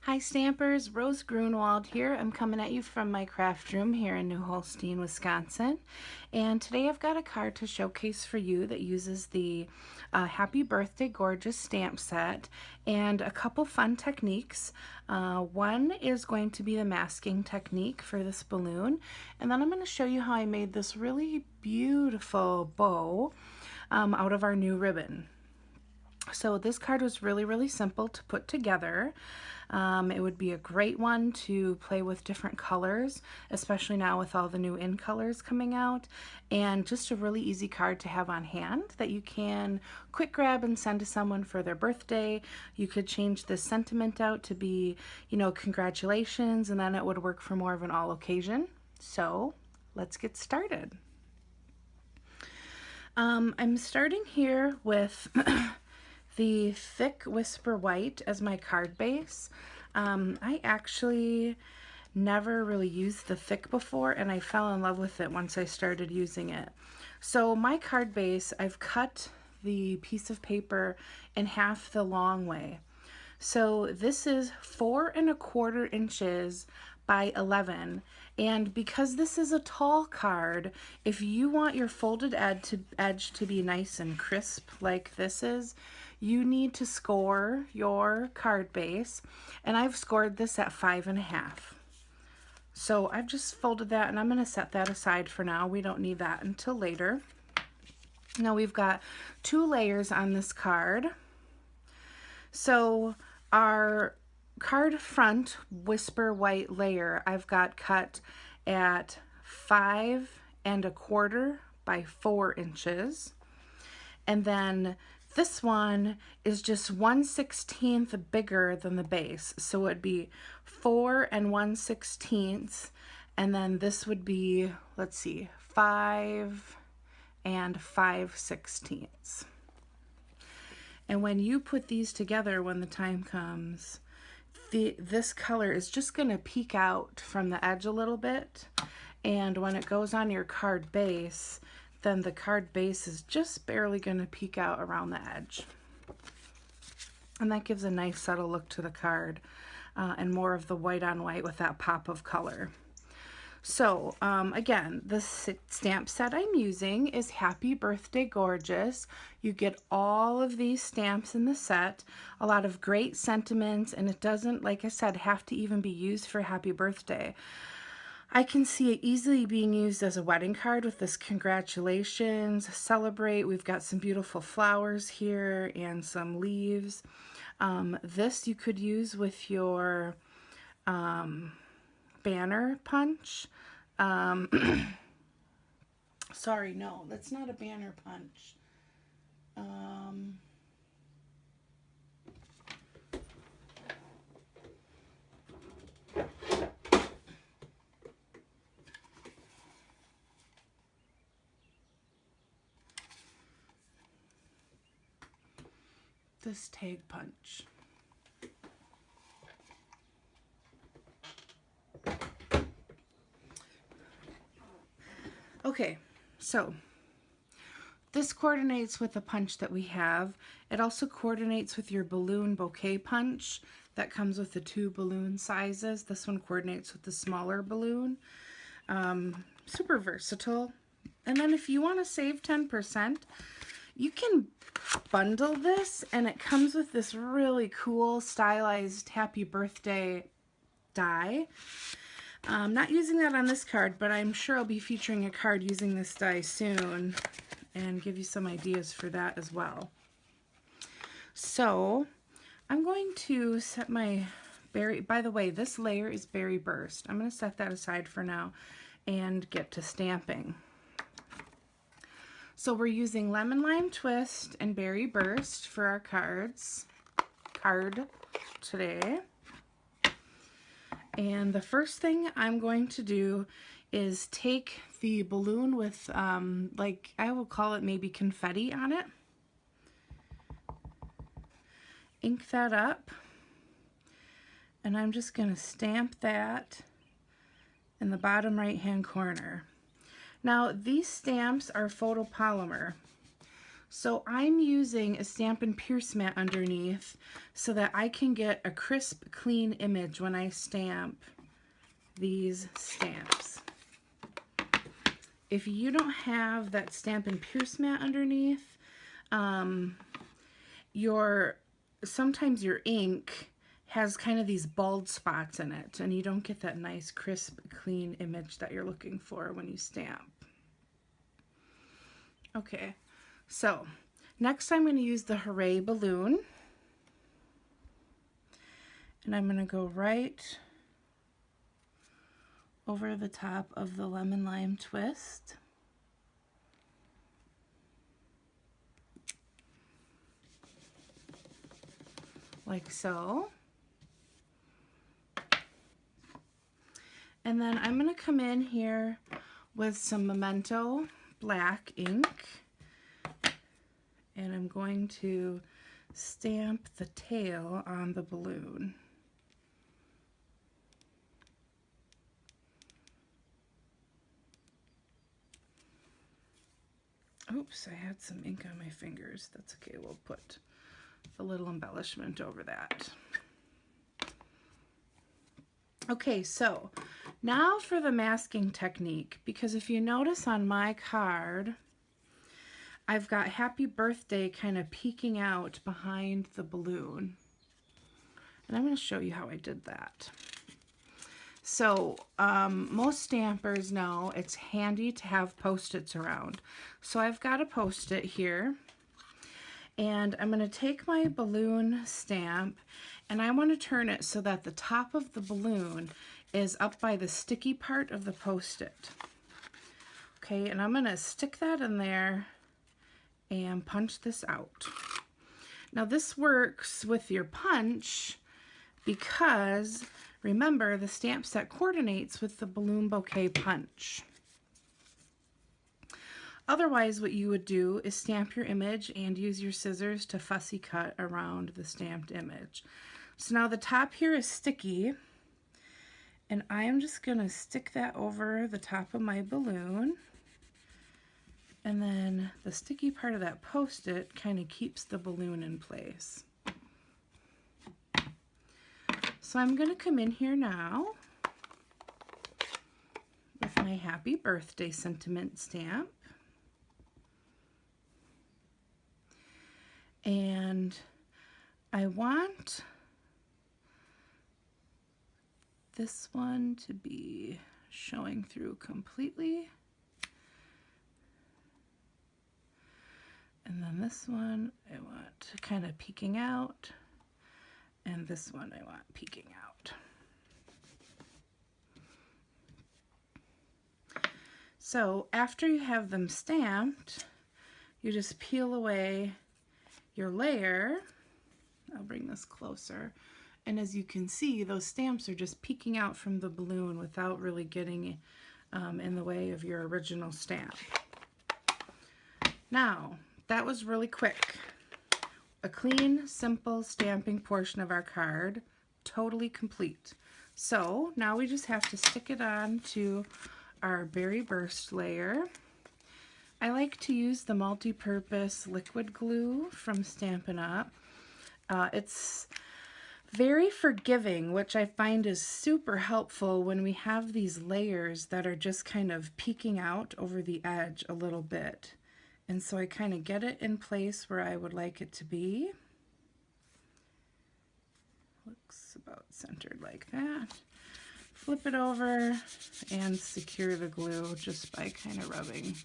Hi Stampers, Rose Grunwald here. I'm coming at you from my craft room here in New Holstein, Wisconsin. And today I've got a card to showcase for you that uses the Happy Birthday Gorgeous stamp set and a couple fun techniques. One is going to be the masking technique for this balloon. And then I'm going to show you how I made this really beautiful bow out of our new ribbon. So this card was really simple to put together. It would be a great one to play with different colors, especially now with all the new in colors coming out, and just a really easy card to have on hand that you can quick grab and send to someone for their birthday. You could change the sentiment out to be, congratulations, and then it would work for more of an all occasion. So let's get started. I'm starting here with the thick Whisper White as my card base. I actually never really used the thick before, and I fell in love with it once I started using it. So my card base, I've cut the piece of paper in half the long way. So this is 4 1/4 inches by 11, and because this is a tall card, if you want your folded edge to be nice and crisp like this is, you need to score your card base, and I've scored this at 5 1/2. So I've just folded that, and I'm going to set that aside for now. We don't need that until later. Now we've got 2 layers on this card. So our card front Whisper White layer I've got cut at 5 1/4 by 4 inches, and then this one is just 1/16 bigger than the base, so it'd be 4 1/16, and then this would be, let's see, 5 5/16. And when you put these together, when the time comes, this color is just going to peek out from the edge a little bit, and when it goes on your card base, then the card base is just barely going to peek out around the edge. And that gives a nice subtle look to the card, and more of the white on white with that pop of color. So again, the stamp set I'm using is Happy Birthday Gorgeous. You get all of these stamps in the set, a lot of great sentiments, and it doesn't, like I said, have to even be used for happy birthday. I can see it easily being used as a wedding card with this congratulations, celebrate. We've got some beautiful flowers here and some leaves. This you could use with your banner punch. Sorry, no, that's not a banner punch. This tag punch. Okay, so this coordinates with the punch that we have. It also coordinates with your balloon bouquet punch that comes with the 2 balloon sizes. This one coordinates with the smaller balloon. Super versatile. And then if you want to save 10%, you can bundle this, and it comes with this really cool stylized happy birthday die. I'm not using that on this card, but I'm sure I'll be featuring a card using this die soon and give you some ideas for that as well. So I'm going to set my berry, by the way, this layer is berry burst. I'm going to set that aside for now and get to stamping. So we're using Lemon Lime Twist and Berry Burst for our card today. And the first thing I'm going to do is take the balloon with, like, I will call it maybe confetti on it. Ink that up. And I'm just going to stamp that in the bottom right-hand corner. Now, these stamps are photopolymer. So I'm using a Stampin' Pierce mat underneath so that I can get a crisp, clean image when I stamp these stamps. If you don't have that Stampin' Pierce mat underneath, sometimes your ink has kind of these bald spots in it, and you don't get that nice, crisp, clean image that you're looking for when you stamp. Okay, so next I'm going to use the Hooray balloon, and I'm going to go right over the top of the lemon lime twist. Like so. And then I'm going to come in here with some Memento black ink, and I'm going to stamp the tail on the balloon. Oops, I had some ink on my fingers. That's okay, we'll put a little embellishment over that. Okay, so now for the masking technique, because if you notice on my card, I've got Happy Birthday kind of peeking out behind the balloon. And I'm going to show you how I did that. So most stampers know it's handy to have Post-its around. So I've got a Post-it here, and I'm going to take my balloon stamp, and I want to turn it so that the top of the balloon is up by the sticky part of the Post-it. Okay, and I'm going to stick that in there and punch this out. Now this works with your punch because, remember, the stamp set coordinates with the balloon bouquet punch. Otherwise, what you would do is stamp your image and use your scissors to fussy cut around the stamped image. So now the top here is sticky, and I am just going to stick that over the top of my balloon. And then the sticky part of that Post-it kind of keeps the balloon in place. So I'm going to come in here now with my Happy Birthday sentiment stamp. And I want this one to be showing through completely. And then this one I want kind of peeking out. And this one I want peeking out. So after you have them stamped, you just peel away your layer. I'll bring this closer. And as you can see, those stamps are just peeking out from the balloon without really getting in the way of your original stamp. Now, that was really quick. A clean, simple stamping portion of our card, totally complete. So now we just have to stick it on to our Berry Burst layer. I like to use the multi-purpose liquid glue from Stampin' Up. It's very forgiving, which I find is super helpful when we have these layers that are just kind of peeking out over the edge a little bit. And so I kind of get it in place where I would like it to be. Looks about centered like that. Flip it over and secure the glue just by kind of rubbing.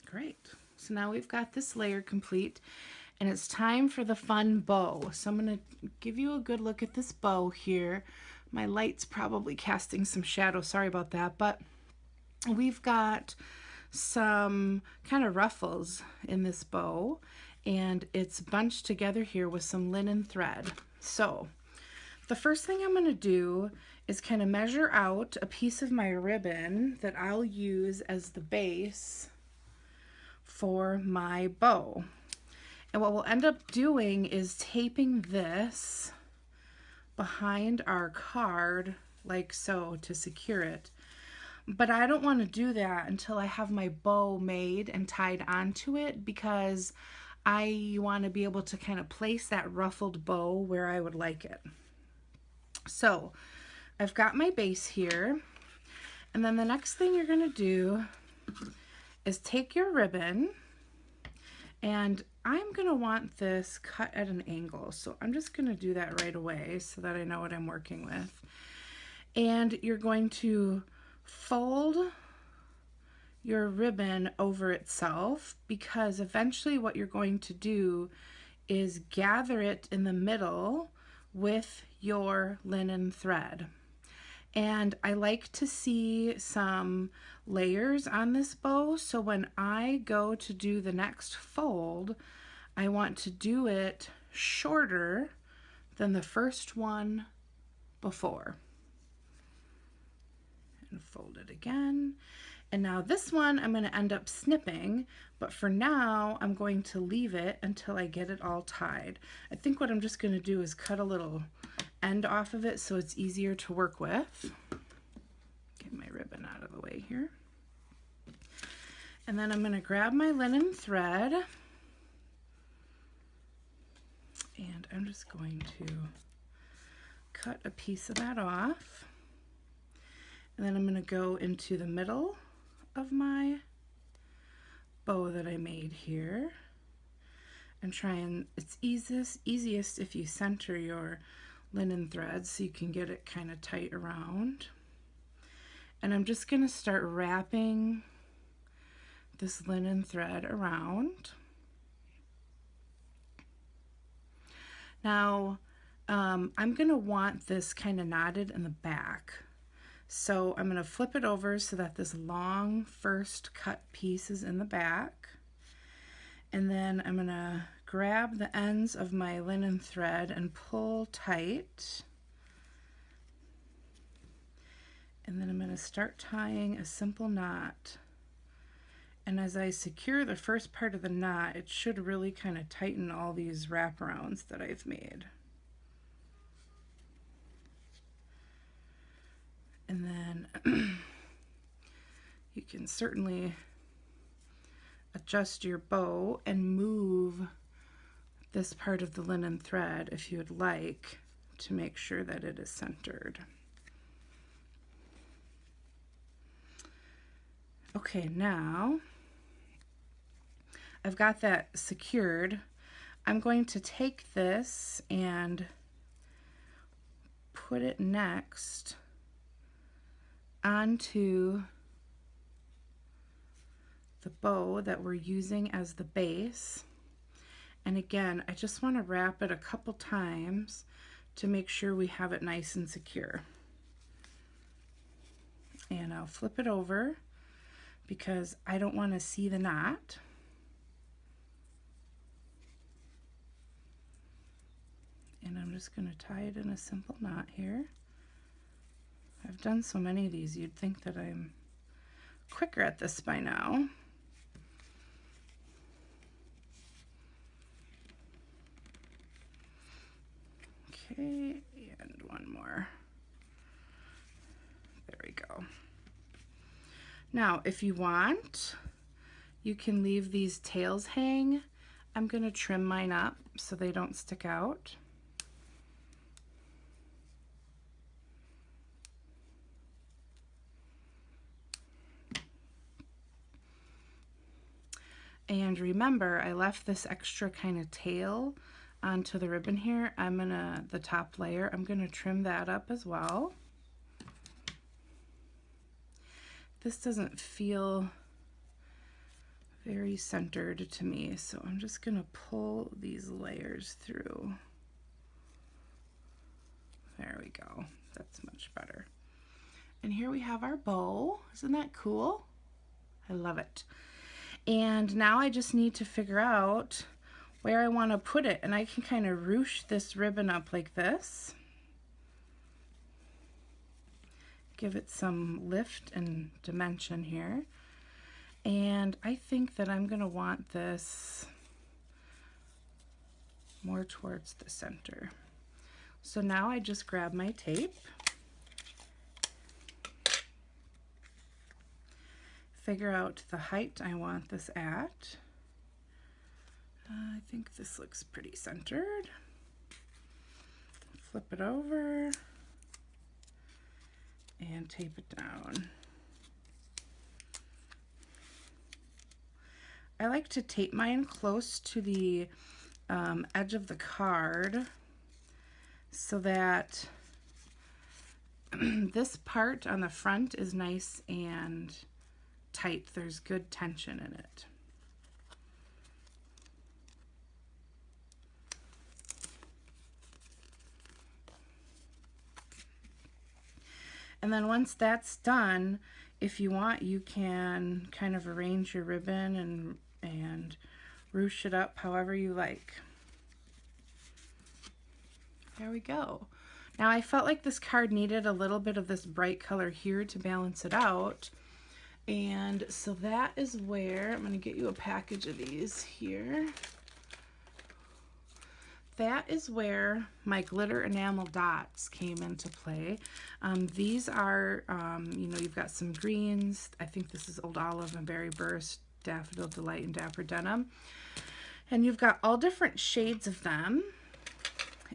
Great. So now we've got this layer complete, and it's time for the fun bow. So I'm going to give you a good look at this bow here. My light's probably casting some shadow, sorry about that, but we've got some kind of ruffles in this bow, and it's bunched together here with some linen thread. So the first thing I'm going to do is kind of measure out a piece of my ribbon that I'll use as the base for my bow. And what we'll end up doing is taping this behind our card like so to secure it. But I don't want to do that until I have my bow made and tied onto it, because I want to be able to kind of place that ruffled bow where I would like it. So I've got my base here, and then the next thing you're going to do is take your ribbon, and I'm going to want this cut at an angle. So I'm just going to do that right away so that I know what I'm working with. And you're going to fold your ribbon over itself, because eventually what you're going to do is gather it in the middle with your linen thread. And I like to see some layers on this bow, so when I go to do the next fold, I want to do it shorter than the first one before. And fold it again. And now this one I'm going to end up snipping, but for now I'm going to leave it until I get it all tied. I think what I'm just going to do is cut a little end off of it so it's easier to work with. Get my ribbon out of the way here. And then I'm going to grab my linen thread, and I'm just going to cut a piece of that off. And then I'm going to go into the middle of my bow that I made here and try and, it's easiest if you center your linen thread so you can get it kind of tight around. And I'm just going to start wrapping this linen thread around. Now I'm going to want this kind of knotted in the back. So I'm going to flip it over so that this long first cut piece is in the back. And then I'm going to grab the ends of my linen thread and pull tight. And then I'm going to start tying a simple knot. And as I secure the first part of the knot, it should really kind of tighten all these wraparounds that I've made. And then you can certainly adjust your bow and move this part of the linen thread if you would like to make sure that it is centered. Okay, now I've got that secured. I'm going to take this and put it next onto the bow that we're using as the base. And again, I just want to wrap it a couple times to make sure we have it nice and secure. And I'll flip it over because I don't want to see the knot. And I'm just going to tie it in a simple knot here. I've done so many of these, you'd think that I'm quicker at this by now. Okay, and one more. There we go. Now, if you want, you can leave these tails hang. I'm going to trim mine up so they don't stick out. And remember, I left this extra kind of tail onto the ribbon here. The top layer, I'm gonna trim that up as well. This doesn't feel very centered to me, so I'm just gonna pull these layers through. There we go, that's much better. And here we have our bow. Isn't that cool? I love it. And now I just need to figure out where I want to put it, and I can kind of ruche this ribbon up like this. Give it some lift and dimension here. And I think that I'm going to want this more towards the center. So now I just grab my tape. figure out the height I want this at. I think this looks pretty centered. Flip it over and tape it down. I like to tape mine close to the edge of the card so that this part on the front is nice and tight. There's good tension in it. And then once that's done, if you want, you can kind of arrange your ribbon and ruche it up however you like. There we go. Now I felt like this card needed a little bit of this bright color here to balance it out. And so that is where, I'm going to get you a package of these here. That is where my glitter enamel dots came into play. These are, you know, you've got some greens. I think this is Old Olive and Berry Burst, Daffodil Delight, and Dapper Denim. And you've got all different shades of them.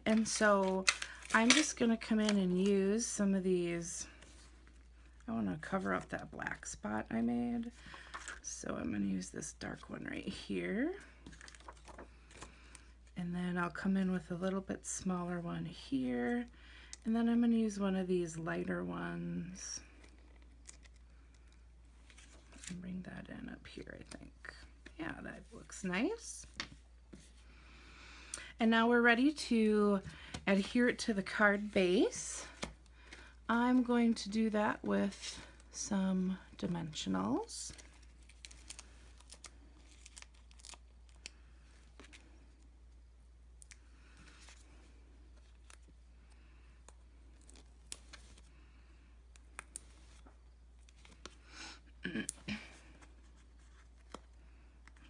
And so I'm just going to come in and use some of these. I want to cover up that black spot I made. So I'm going to use this dark one right here. And then I'll come in with a little bit smaller one here. And then I'm going to use one of these lighter ones. And bring that in up here, I think. Yeah, that looks nice. And now we're ready to adhere it to the card base. I'm going to do that with some dimensionals.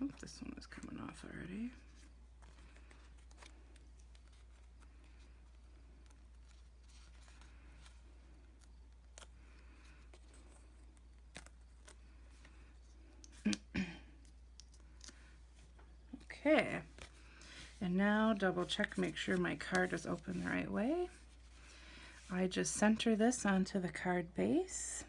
Oh, this one is coming off already. Okay, and now double check, make sure my card is open the right way. I just center this onto the card base.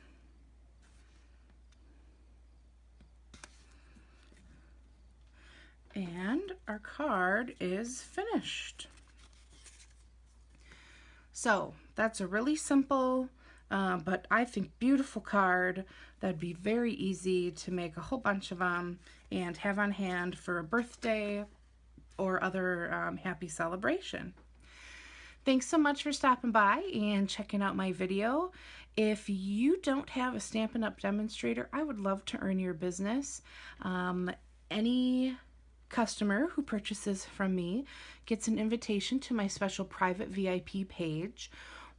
And our card is finished. So that's a really simple, but I think beautiful card that'd be very easy to make a whole bunch of them and have on hand for a birthday or other happy celebration. Thanks so much for stopping by and checking out my video. If you don't have a Stampin' Up! Demonstrator, I would love to earn your business. Any customer who purchases from me gets an invitation to my special private VIP page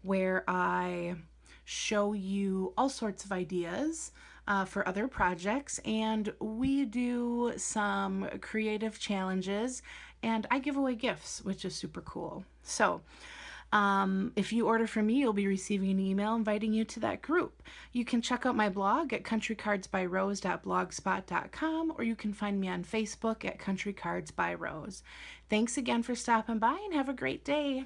where I show you all sorts of ideas for other projects, and we do some creative challenges, and I give away gifts, which is super cool. So if you order from me, you'll be receiving an email inviting you to that group. You can check out my blog at countrycardsbyrose.blogspot.com, or you can find me on Facebook at Country Cards by Rose. Thanks again for stopping by, and have a great day.